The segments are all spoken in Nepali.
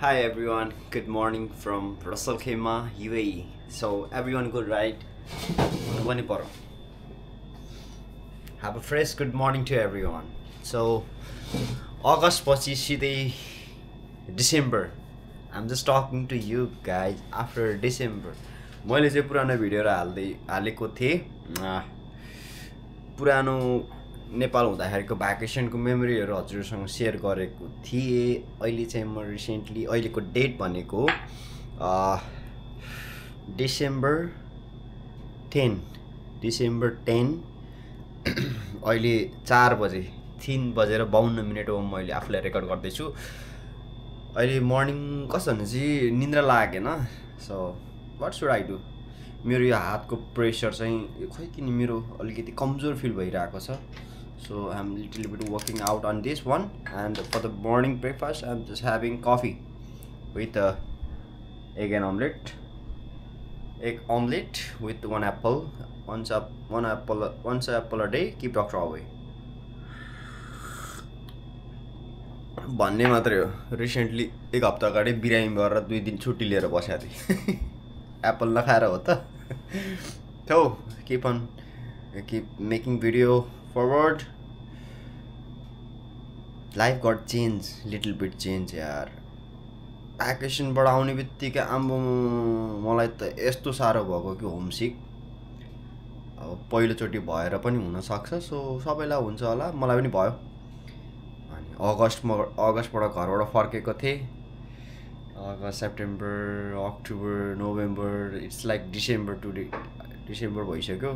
Hi everyone, good morning from Russell Khema, UAE. So everyone good, right? Manipur. Have a fresh good morning to everyone. So August पछि सिधै December. I'm just talking to you guys after December. मैले चाहिँ पुरानो भिडियोहरू हालेको थिएँ पुरानो नेपाल हुँदाखेरिको भ्याकेसनको मेमोरीहरू हजुरसँग सेयर गरेको थिएँ। अहिले चाहिँ म रिसेन्टली अहिलेको डेट भनेको डिसेम्बर 10 अहिले 4 बजे 3:52 हो। मैले आफूलाई रेकर्ड गर्दैछु। अहिले मर्निङ कस्तो भने चाहिँ निन्द्रा लागेन। So what should I do. मेरो यो हातको प्रेसर चाहिँ खै किन मेरो अलिकति कमजोर फिल भइरहेको छ। So I'm a little bit working out on this one, and for the morning breakfast I'm just having coffee with egg omelette with one apple. One apple a day, keep doctor away. भन्ने मात्रै हो। रिसेन्टली एक हप्ता अगाडि बिरामी भएर 2 दिन छुट्टी लिएर बसेको थिएँ। एप्पल नखाएर हो त। So keep making video forward. Life got changed, little bit change यार। भ्याकेसनबाट आउने बित्तिकै आम्बो मलाई त यस्तो साह्रो भएको कि होमसिक। अब पहिलोचोटि भएर पनि हुन सक्छ। सो सबैलाई हुन्छ होला, मलाई पनि भयो। अनि अगस्टबाट घरबाट फर्केको थिएँ। August, September, October, November, it's like December भइसक्यो।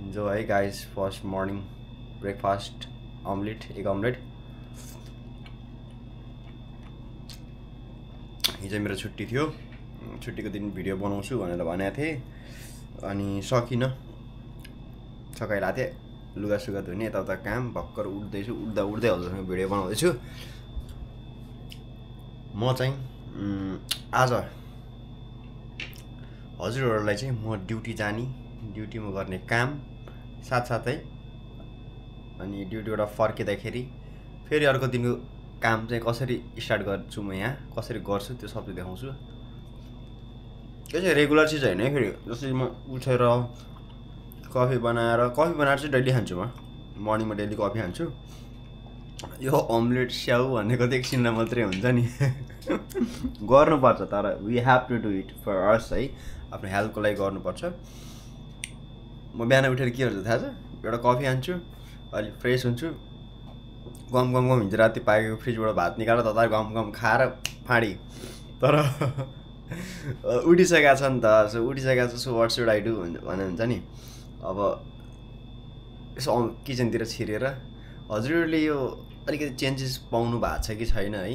इन्जोय है guys. First morning breakfast egg omelette. हिजो मेरो छुट्टी थियो। छुट्टीको दिन भिडियो बनाउँछु भनेर भनेको थिएँ, अनि सकिनँ। सकाइरहेको थिएँ, लुगासुगा धुने यताउता काम भर्खर उठ्दैछु। उठ्दै हजुरसँग भिडियो बनाउँदैछु। म चाहिँ आज हजुरहरूलाई चाहिँ म ड्युटीमा गर्ने काम साथसाथै अनि ड्युटीबाट फर्किँदाखेरि फेरि अर्को दिनको काम चाहिँ कसरी स्टार्ट गर्छु, म यहाँ कसरी गर्छु त्यो सबै देखाउँछु। त्यो चाहिँ रेगुलर चिज होइन है। फेरि जस्तै म उठेर कफी बनाएर चाहिँ डेली खान्छु। म मर्निङमा डेली कफी खान्छु। यो अमलेट स्याउ भनेको त एकछिनमा मात्रै हुन्छ नि। गर्नुपर्छ, तर we have to do it for us है। आफ्नो हेल्थको लागि गर्नुपर्छ। म बिहान उठेर के गर्छु थाहा छ? एउटा कफी खान्छु, अलिक फ्रेस हुन्छु, गम हिजो राति पाकेको फ्रिजबाट भात निकालेर तताएर गम खाएर फाँडी। तर उठिसकेको छ नि त। So what should I do भने हुन्छ नि। अब यसो किचनतिर छिरेर हजुरहरूले यो अलिकति चेन्जेस पाउनु भएको छ कि छैन है।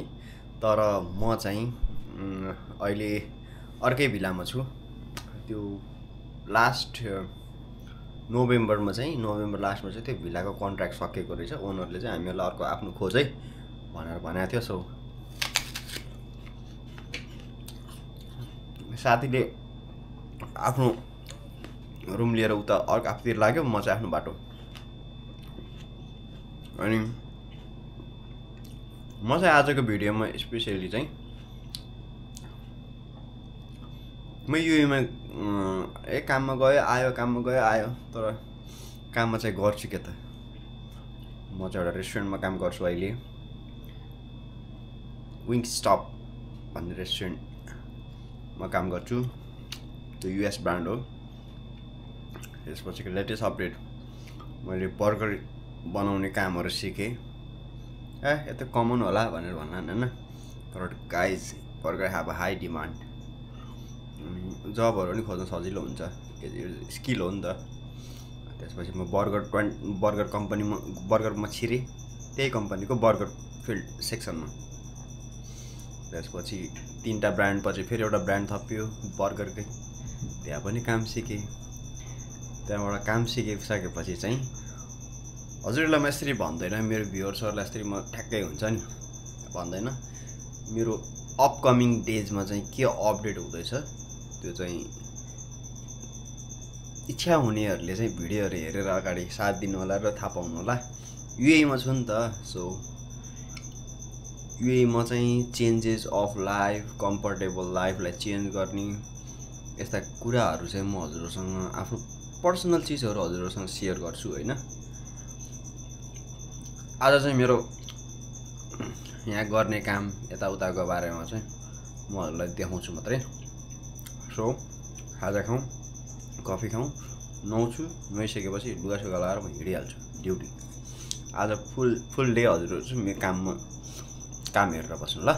तर म चाहिँ अहिले अर्कै भिलामा छु। त्यो लास्ट नोभेम्बर लास्टमा चाहिँ त्यो भिलाको कन्ट्र्याक्ट सकिएको रहेछ। ओनरले चाहिँ हामीहरूलाई अर्को आफ्नो खोजै भनेर भनेको थियो। सो साथीले आफ्नो रुम लिएर उता अर्को आफूतिर लाग्यो, म चाहिँ आफ्नो बाटो। अनि म चाहिँ आजको भिडियोमा स्पेसली चाहिँ म युएमा काममा गयो आयो। तर काममा चाहिँ गर्छु के त। म चाहिँ एउटा रेस्टुरेन्टमा काम गर्छु अहिले। विङ्ग स्टप भन्ने रेस्टुरेन्टमा काम गर्छु। त्यो युएस ब्रान्ड हो। त्यसपछिको लेटेस्ट अपडेट, मैले बर्गर बनाउने कामहरू सिकेँ। यो त कमन होला भनेर भन्नान् होइन। तर guys burger have a high demand. जबहरू पनि खोज्न सजिलो हुन्छ, स्किल हो नि त। त्यसपछि म बर्गरमा छिरेँ, त्यही कम्पनीको बर्गर फिल्ड सेक्सनमा। त्यसपछि 3टा ब्रान्ड पछि फेरि एउटा ब्रान्ड थपियो बर्गरकै, त्यहाँ पनि काम सिकेँ। त्यहाँबाट काम सिकिसकेपछि चाहिँ हजुरलाई म यसरी भन्दैन, मेरो भ्युअर्सहरूलाई यसरी म ठ्याक्कै हुन्छ नि भन्दैन। मेरो अपकमिङ डेजमा चाहिँ के अपडेट हुँदैछ त्यो चाहिँ इच्छा हुनेहरूले चाहिँ भिडियोहरू हेरेर अगाडि साथ दिनु होला र थाहा पाउनु होला। युएमा छु नि त। सो युएमा चाहिँ चेन्जेस अफ लाइफ, कम्फर्टेबल लाइफलाई चेन्ज गर्ने यस्ता कुराहरू चाहिँ म हजुरहरूसँग आफ्नो पर्सनल चिजहरू हजुरहरूसँग सेयर गर्छु होइन। आज चाहिँ मेरो यहाँ गर्ने काम यताउताको बारेमा चाहिँ म हजुरलाई देखाउँछु मात्रै। सो खाजा खाउँ, कफी खाउँ, नुहाउँछु, नुहाइसकेपछि लुगासुगा लगाएर म हिँडिहाल्छु ड्युटी। आज फुल डे हजुरहरू चाहिँ मेरो काम हेरेर बस्नु ल।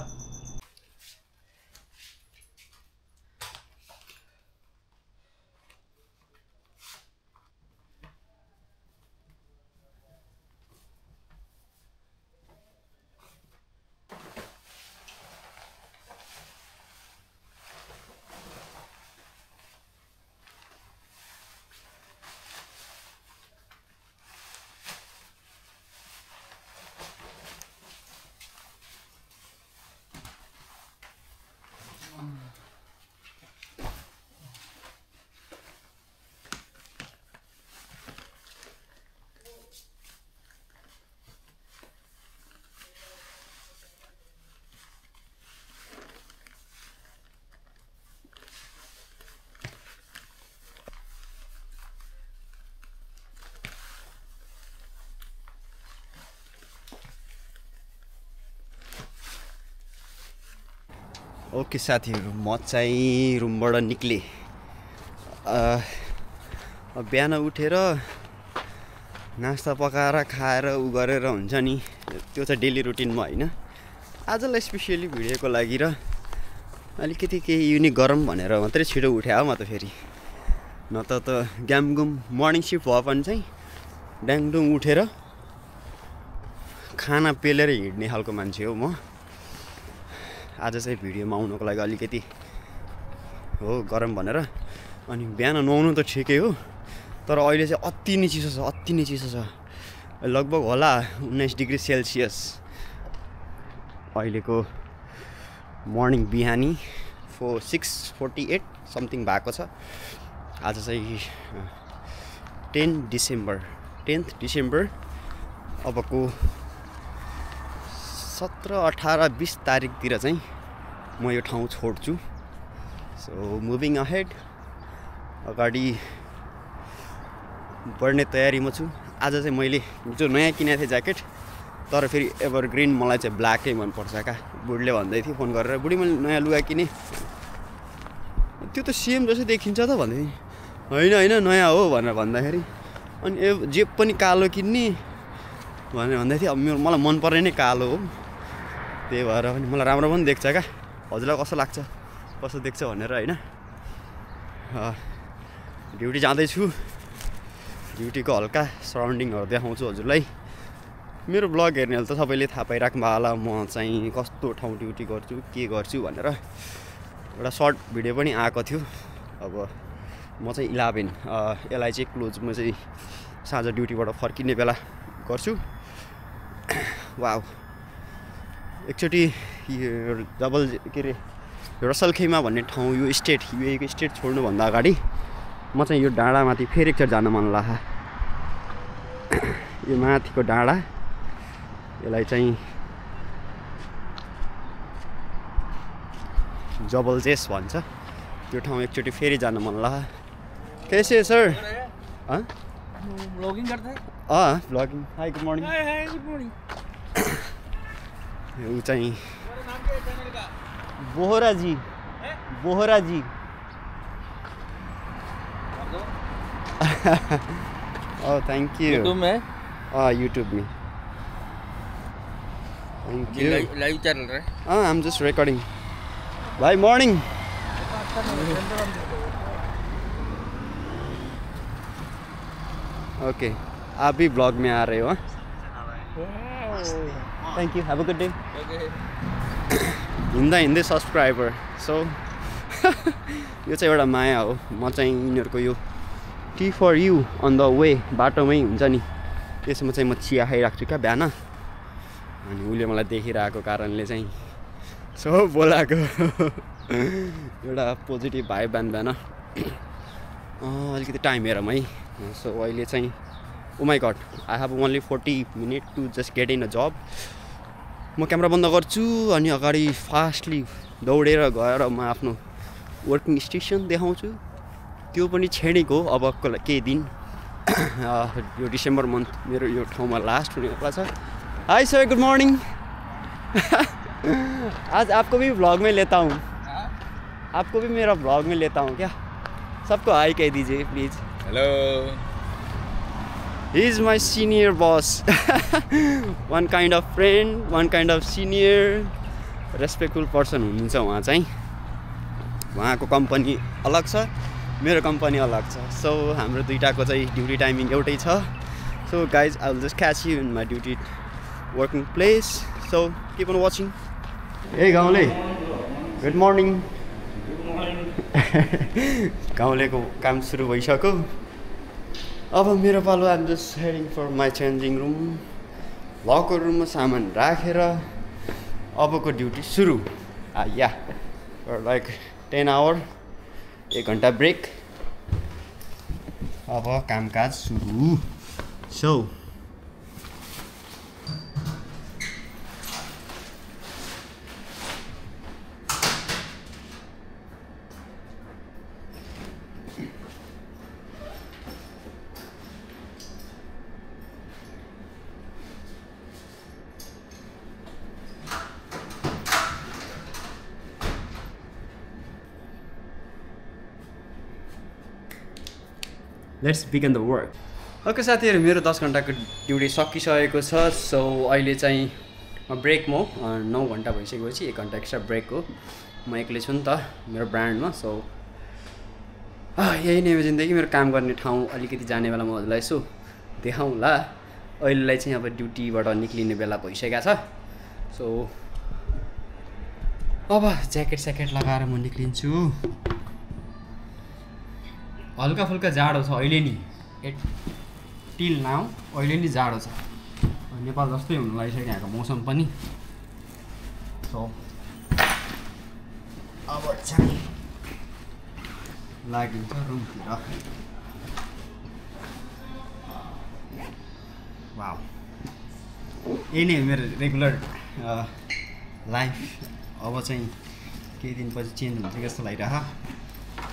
ओके साथीहरू, म चाहिँ रुमबाट निक्लेँ। बिहान उठेर नास्ता पकाएर खाएर उ गरेर हुन्छ नि, त्यो चाहिँ डेली रुटिनमा होइन। आजलाई स्पेसियली भिडियोको लागि र अलिकति केही युनिक गरौँ भनेर मात्रै छिटो उठे हो म त। फेरि न त ग्यामगुम मर्निङ सिफ्ट भयो भने चाहिँ ड्याङडुङ उठेर खाना पेलेर हिँड्ने खालको मान्छे हो म। आज चाहिँ भिडियोमा आउनुको लागि अलिकति हो गरम भनेर। अनि बिहान नुहाउनु त ठिकै हो, तर अहिले चाहिँ अति नै चिसो छ। लगभग होला 19 डिग्री सेल्सियस अहिलेको मर्निङ बिहानी 6:48 समथिङ भएको छ। आज चाहिँ 10 डिसेम्बर अबको 17, 18, 20 तारिकतिर चाहिँ म यो ठाउँ छोड्छु। सो मुभिङ अहेड, अगाडि बढ्ने तयारीमा छु। आज चाहिँ मैले जो नयाँ किनेको थिएँ ज्याकेट, तर फेरि एभरग्रिन मलाई चाहिँ ब्ल्याकै मनपर्छ क्या। बुढीले भन्दै थियो फोन गरेर, बुढी मैले नयाँ लुगा किनेँ, त्यो त सेम जस्तो देखिन्छ त भन्दै थिएँ। होइन नयाँ हो भनेर भन्दाखेरि, अनि जे पनि कालो किन्ने भनेर भन्दै थियो। अब मलाई मनपर्ने नै कालो हो, त्यही भएर पनि मलाई राम्रो पनि देख्छ क्या। हजुरलाई कस्तो देख्छ भनेर होइन। ड्युटी जाँदैछु, ड्युटीको हल्का सराउन्डिङहरू देखाउँछु हजुरलाई। मेरो ब्लग हेर्नेहरूले त सबैले थाहा पाइराख्नु होला म चाहिँ कस्तो ठाउँ ड्युटी गर्छु, के गर्छु भनेर। एउटा सर्ट भिडियो पनि आएको थियो। अब म चाहिँ 11 यसलाई चाहिँ क्लोज म चाहिँ साँझ ड्युटीबाट फर्किने बेला गर्छु। वाउ, एकचोटि रसलखैमा भन्ने ठाउँ, यो युएको स्टेट छोड्नुभन्दा अगाडि म चाहिँ यो डाँडामाथि फेरि एकचोटि जान मन लाग्यो। यो माथिको डाँडा, यसलाई चाहिँ जबलजेस भन्छ। त्यो ठाउँ एकचोटि फेरि जान मन लाग्यो। कैसे सर? ब्लॉगिंग करते हैं? Blogging. Hi good morning. Hi good morning. ऊ चाहिँ Bohra ji. Thank you. YouTube में? यूट्यूब में। Thank you. लाइव चल रहा है? I am just recording. भाई मॉर्निंग। ओके, आप भी ब्लॉग में आ रहे हो? Thank you, have a good day. हिँड्दै सब्सक्राइबर। सो यो चाहिँ एउटा माया हो। म चाहिँ यिनीहरूको यो tea for you on the way बाटोमै हुन्छ नि, त्यसमा चाहिँ म चिया खाइरहेको छु क्या बिहान। अनि उसले मलाई देखिरहेको कारणले चाहिँ सो बोलाएको। एउटा पोजिटिभ भाइब बिहान अलिकति टाइम हेरौँ है। सो अहिले चाहिँ oh my god, I have only 40 minute to just get in a job. म क्यामेरा बन्द गर्छु अनि अगाडि फास्टली दौडेर गएर म आफ्नो वर्किङ स्टेसन देखाउँछु। त्यो पनि छेडेको अबको केही दिन। यो डिसेम्बर मन्थ मेरो यो ठाउँमा लास्ट हुनेवाला छ। High sir, good morning. आज आपको भी व्लॉग में लेता हूँ, आपको भी मेरा व्लॉग में लेता हूँ क्या? सबको हाई कह दीजिए please. Hello. He is my senior boss. One kind of friend, one kind of senior, respectful person हुनुहुन्छ उहाँ चाहिँ। उहाँको कम्पनी अलग छ, मेरो कम्पनी अलग छ। सो हाम्रो दुईटाको चाहिँ ड्युटी टाइमिङ एउटै छ। So guys, I will just catch you in my duty working place. So keep on watching. ए गाउँले, गुड मर्निङ। गाउँलेको काम सुरु भइसक्यो। अब मेरो पालो I'm just heading for my changing room. Locker रुममा सामान राखेर अबको ड्युटी सुरु। या लाइक 10 आवर, 1 घन्टा ब्रेक। अब कामकाज सुरु। So let's begin the work. Okay साथीहरू, मेरो 10 घन्टाको ड्युटी सकिसकेको छ। सो अहिले चाहिँ ब्रेक म 9 घन्टा भइसकेपछि 1 घन्टा एक्स्ट्रा ब्रेक हो। म एक्लै छु नि त मेरो ब्रान्डमा। सो यही नै हो जिन्दगी। मेरो काम गर्ने ठाउँ अलिकति जाने बेला म हजुरलाई यसो देखाउँला। अहिलेलाई चाहिँ अब ड्युटीबाट निक्लिने बेला भइसकेको छ। सो अब ज्याकेट स्याकेट लगाएर म निक्लिन्छु। हल्का फुल्का जाडो छ अहिले नि, टिल नाउ अहिले नि जाडो छ। नेपाल जस्तै हुनु लागिसक्यो यहाँको मौसम पनि। सो अब चाहिँ लागिन्छ रुमतिर। वाउ, यही नै हो मेरो रेगुलर लाइफ। अब चाहिँ केही दिनपछि चेन्ज हुन्छ जस्तो लागिरह।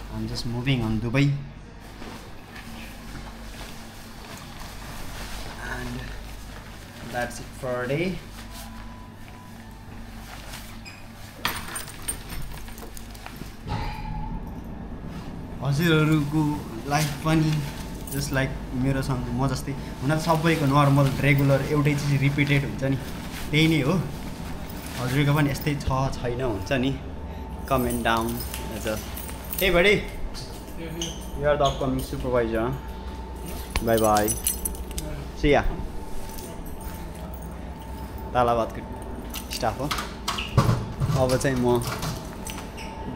I'm just moving on Dubai, and that's it for a day. हजुरहरूको लाइफ पनि जस्ट लाइक मेरोसँग म जस्तै हुन त सबैको नर्मल रेगुलर एउटै चिज रिपिटेड हुन्छ नि, त्यही नै हो। हजुरको पनि यस्तै छ छैन हुन्छ नि। Comment down as a Hey buddy, you are the upcoming supervisor. Bye bye. See ya. तालाबादको स्टाफ हो। अब चाहिँ म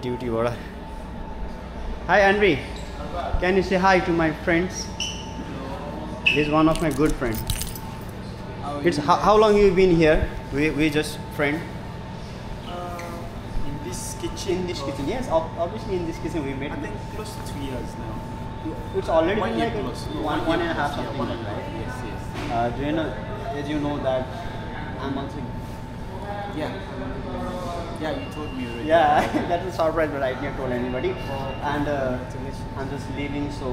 ड्युटीबाट। Hi Henry, can you say hi to my friends? He is one of my good friends. It's how long you been here? We just friend. In this kitchen, yes, obviously in this kitchen we met. I think close to 2 years now. It's already 1 been year like plus. one and a half something like that. Yes, yes. Do you know, as you know that I'm also. Yeah. Yeah, you told me already. Yeah, that was a surprise, but I didn't told anybody. And I'm just leaving, so.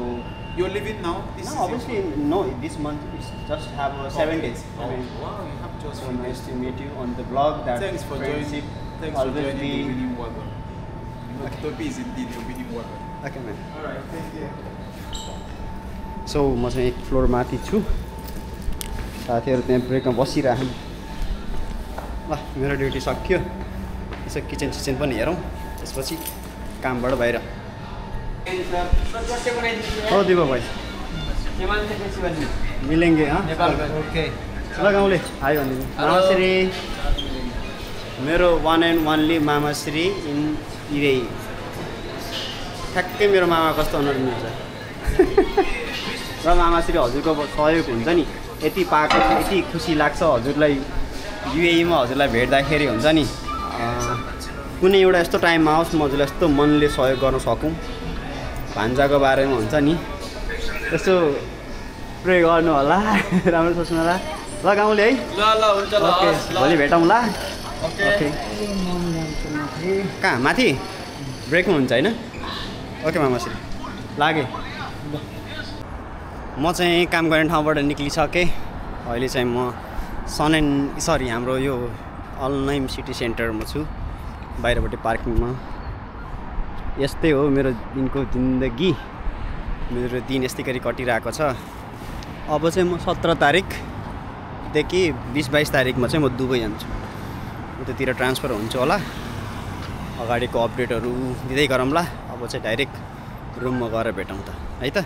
You're living now? This No, is obviously no. This month it's just have 7 days. Oh, wow, you have just So nice to meet you on the blog. That Thanks for friendship joining. Thanks for always joining be. the winning wagon. Topi is indeed the winning wagon. Okay, man. Alright, thank you. So म चाहिँ 1 फ्लोर माथि छु। साथीहरू त्यहाँ ब्रेकमा बसिरहन्। ल मेरो ड्युटी सक्यो। यसो किचन सिचन पनि हेरौँ, त्यसपछि कामबाट बाहिर। हो दिपक भाइ, मिलेंगे हाँ? Okay. ल गाउँले हाई भनिदिनु। मामाश्री, मेरो वान एन्ड वानली मामाश्री इन इरे। ठ्याक्कै मेरो मामा कस्तो अनुहार हुन्छ। र मामाश्री हजुरको सहयोग हुन्छ नि, यति पाएको यति खुसी लाग्छ हजुरलाई। युएईमा हजुरलाई भेट्दाखेरि हुन्छ नि, कुनै एउटा यस्तो टाइममा आओस् म हजुरलाई यस्तो मनले सहयोग गर्न सकौँ। भान्जाको बारेमा हुन्छ नि, यस्तो प्रे गर्नु होला, राम्रो सोच्नु होला। ल गाउँले है ल हुन्छ ल ओके भोलि भेटौँला ओके कहाँ माथि ब्रेकमा हुन्छ होइन ओके मामाश्री लागेँ म चाहिँ काम गर्ने ठाउँबाट निक्लिसकेँ अहिले चाहिँ म हाम्रो यो अलनाइम सिटी सेन्टरमा छु बाहिरपट्टि पार्किङमा यस्तै हो मेरो दिनको जिन्दगी मेरो दिन यस्तै गरी कटिरहेको छ अब चाहिँ म 17 तारिकदेखि 20-22 तारिकमा चाहिँ म दुबई जान्छु उतातिर ट्रान्सफर हुन्छ होला अगाडिको अपडेटहरू दिँदै गरौँला अब चाहिँ डाइरेक्ट रुममा गएर भेटौँ त है त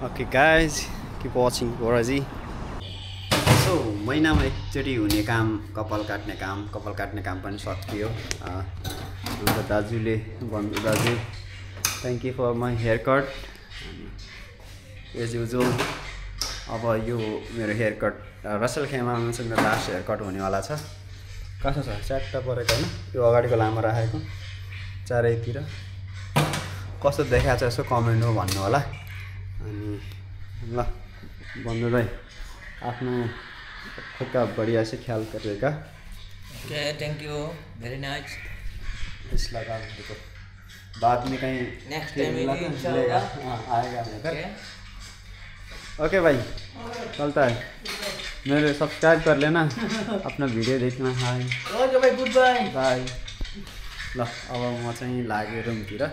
ओके गाइज किप वाचिङ गोराजी सो महिनामा एकचोटि हुने काम कपाल काट्ने काम पनि सकियो अन्त दाजुले भन्नु दाजु thank you for my hair cut as usual अब यो मेरो हेयर कट रसल खेमासँग लास्ट हेयर कट हुनेवाला छ कस्तो छ च्याट्ट परेको होइन यो अगाडिको लामो राखेको चारैतिर कस्तो देखाएको छ यसो कमेन्टमा भन्नु होला अनि ल भन्नु भाइ आफ्नो खुद का बढ़िया से ख्याल करेगा okay thank you very nice इस लगा देखो बाद में कहीं नेक्स्ट टाइम इंशाल्लाह आएगा ओके भाई चलता है मेरे सब्सक्राइब कर लेना अपना वीडियो देखना हाय ओके भाई गुड बाय बाय ल अब म चाहिँ लागेँ रुमतिर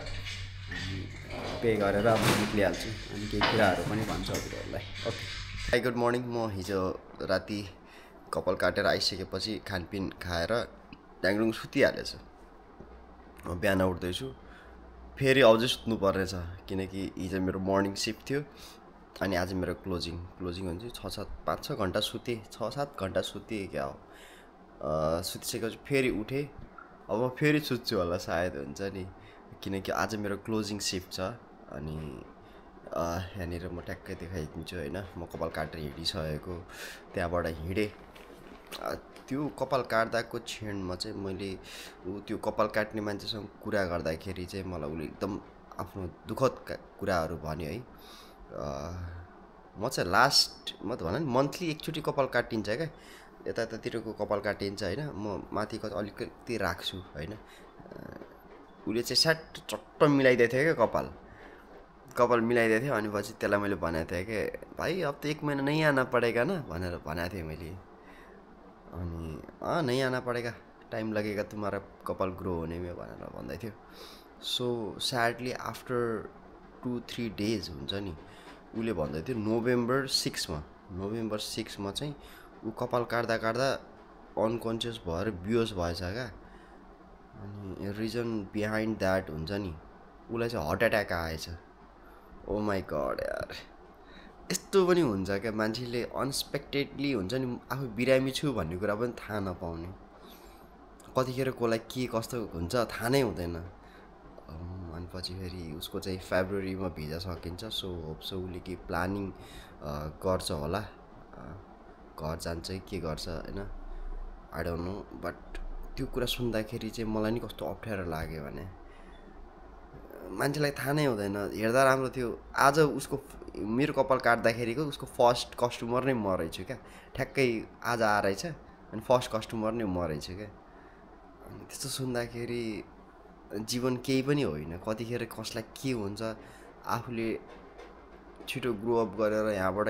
पे गरेर अब निक्लिहाल्छु अनि केही कुराहरू पनि भन्छु हजुरहरूलाई ओके हाई गुड मर्निङ म हिजो राति कपाल काटेर आइसकेपछि खानपिन खाएर ड्याङडुङ सुतिहालेछु बिहान उठ्दैछु फेरि अझै सुत्नु पर्नेछ किनकि हिजो मेरो मर्निङ सिफ्ट थियो अनि आज मेरो क्लोजिङ हुन्छ 5-6 घन्टा सुतेँ 6-7 घन्टा सुतेँ क्या हो सुतिसकेपछि फेरि उठेँ अब फेरि सुत्छु होला सायद हुन्छ नि किनकि आज मेरो क्लोजिङ सिफ्ट छ अनि यहाँनिर म ट्याक्कै देखाइदिन्छु होइन म कपाल काटेर हिँडिसकेको त्यहाँबाट हिँडेँ त्यो कपाल काट्दाको क्षणमा चाहिँ मैले त्यो कपाल काट्ने मान्छेसँग कुरा गर्दाखेरि चाहिँ मलाई उसले एकदम आफ्नो दुःखद कुराहरू भन्यो है म चाहिँ लास्ट म त भन नि मन्थली एकचोटि कपाल काटिन्छ क्या यतातिरको कपाल काटिन्छ होइन म माथिको अलिकति राख्छु होइन उसले चाहिँ स्याट चट्ट मिलाइदिएको थियो क्या कपाल मिलाइदिएको थियो अनि पछि त्यसलाई मैले भनेको थिएँ कि भाइ अब त 1 महिना नै आना पडेगा न भनेर भनेको थिएँ मैले अनि नै आना पडेगा टाइम लगेगा तुम्हारा कपाल ग्रो होने में भनेर भन्दै थियो सो स्याडली आफ्टर 2-3 डेज हुन्छ नि उसले भन्दै थियो नोभेम्बर 6मा चाहिँ ऊ कपाल काट्दा अनकन्सियस भएर बिहोस भएछ क्या अनि रिजन बिहाइन्ड द्याट हुन्छ नि उसलाई चाहिँ हार्ट एट्याक आएछ ओ माई गड यार यस्तो पनि हुन्छ क्या मान्छेले अनएक्सपेक्टेडली हुन्छ नि आफू बिरामी छु भन्ने कुरा पनि थाहा नपाउने कतिखेर कसलाई के कस्तो हुन्छ थाहा नै हुँदैन अनि पछि फेरि उसको चाहिँ फेब्रुअरीमा भिजा सकिन्छ सो होप्सो उसले के प्लानिङ गर्छ होला घर जान्छ के गर्छ होइन आई डोन्ट नो बट त्यो कुरा सुन्दाखेरि चाहिँ मलाई नि कस्तो अप्ठ्यारो लाग्यो भने मान्छेलाई थाहा नै हुँदैन हेर्दा राम्रो थियो आज उसको मेरो कपाल काट्दाखेरिको उसको फर्स्ट कस्टमर नै म रहेछु क्या ठ्याक्कै आज आएछ अनि फर्स्ट कस्टमर नै म रहेछु क्या अनि त्यस्तो सुन्दाखेरि जीवन केही पनि होइन कतिखेर कसलाई के हुन्छ आफूले छिटो ग्रो अप गरेर यहाँबाट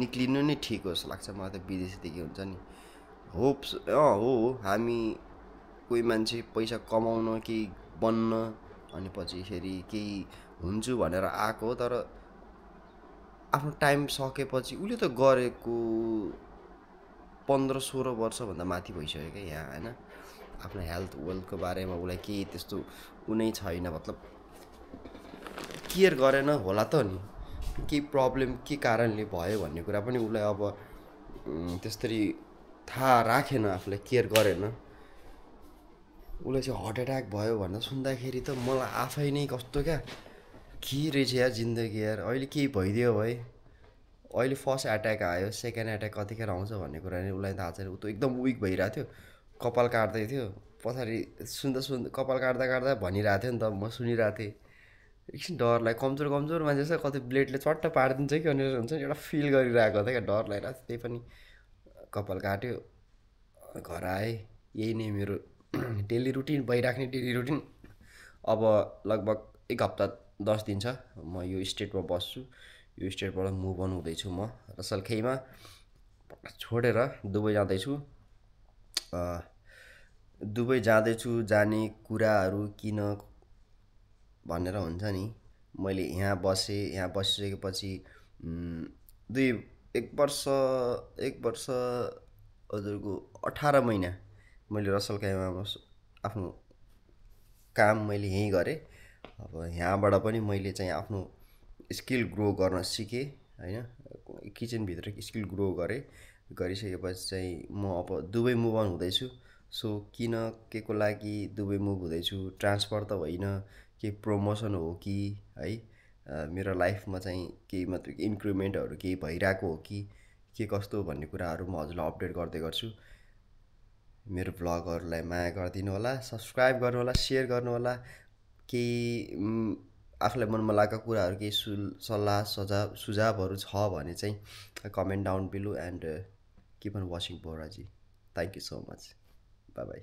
निक्लिनु नै ठिक हो जस्तो लाग्छ मलाई त विदेशदेखि हुन्छ नि होप्स हो हामी कोही मान्छे पैसा कमाउन केही बन्न अनि पछि फेरि केही हुन्छु भनेर आएको हो तर आफ्नो टाइम सकेपछि उसले त गरेको 15-16 वर्षभन्दा माथि भइसक्यो क्या यहाँ होइन आफ्नो हेल्थ वेल्थको बारेमा उसलाई केही त्यस्तो कुनै छैन मतलब केयर गरेन होला त नि केही प्रब्लम के कारणले भयो भन्ने कुरा पनि उसलाई अब त्यसरी थाहा राखेन आफूलाई केयर गरेन उसलाई चाहिँ हार्ट एट्याक भयो भनेर सुन्दाखेरि त मलाई आफै नै कस्तो क्या के रहेछ यार जिन्दगी यार अहिले केही भइदियो भाइ अहिले फर्स्ट एट्याक आयो सेकेन्ड एट्याक कतिखेर आउँछ भन्ने कुरा नै उसलाई थाहा छैन ऊ त एकदम विक भइरहेको थियो कपाल काट्दै थियो पछाडि सुन्दा कपाल काट्दा भनिरहेको थियो नि त म सुनिरहेको थिएँ एकछिन डर लाग्यो कमजोर कमजोर मान्छे छ कतै ब्लेडले चट्ट पारिदिन्छ कि भनेर हुन्छ नि एउटा फिल गरिरहेको थियो क्या डर लागिरहेको थियो त्यही पनि कपाल काट्यो घर आएँ यही नै मेरो डेली रुटिन भइराख्ने डेली रुटिन अब लगभग 1 हप्ता 10 दिन छ म यो स्टेटमा बस्छु यो स्टेटबाट मुभ अन हुँदैछु म रसलखैमा छोडेर दुबई जाँदैछु दुबई जाँदैछु जाने कुराहरू किन भनेर हुन्छ नि मैले यहाँ बसिसकेपछि दुई एक वर्ष हजुरको 18 महिना मैले रसलखैमा आफ्नो काम मैले यहीँ गरेँ अब यहाँबाट पनि मैले चाहिँ आफ्नो स्किल ग्रो गर्न सिकेँ होइन किचनभित्र स्किल ग्रो गरेँ गरिसकेपछि चाहिँ म अब दुबई मुभ अन हुँदैछु सो किन के को लागि दुबई मुभ हुँदैछु ट्रान्सफर त होइन केही प्रमोसन हो कि है मेरो लाइफमा चाहिँ केही मात्र इन्क्रिमेन्टहरू केही भइरहेको हो कि के कस्तो भन्ने कुराहरू म हजुरलाई अपडेट गर्दै गर्छु मेरो भ्लगहरूलाई माया गरिदिनु होला सब्सक्राइब गर्नु होला सेयर गर्नु होला केही आफूलाई मनमा लागेको कुराहरू केही सल्लाह सुझावहरू छ भने चाहिँ comment down below and keep on watching बोराजी thank you so much bye by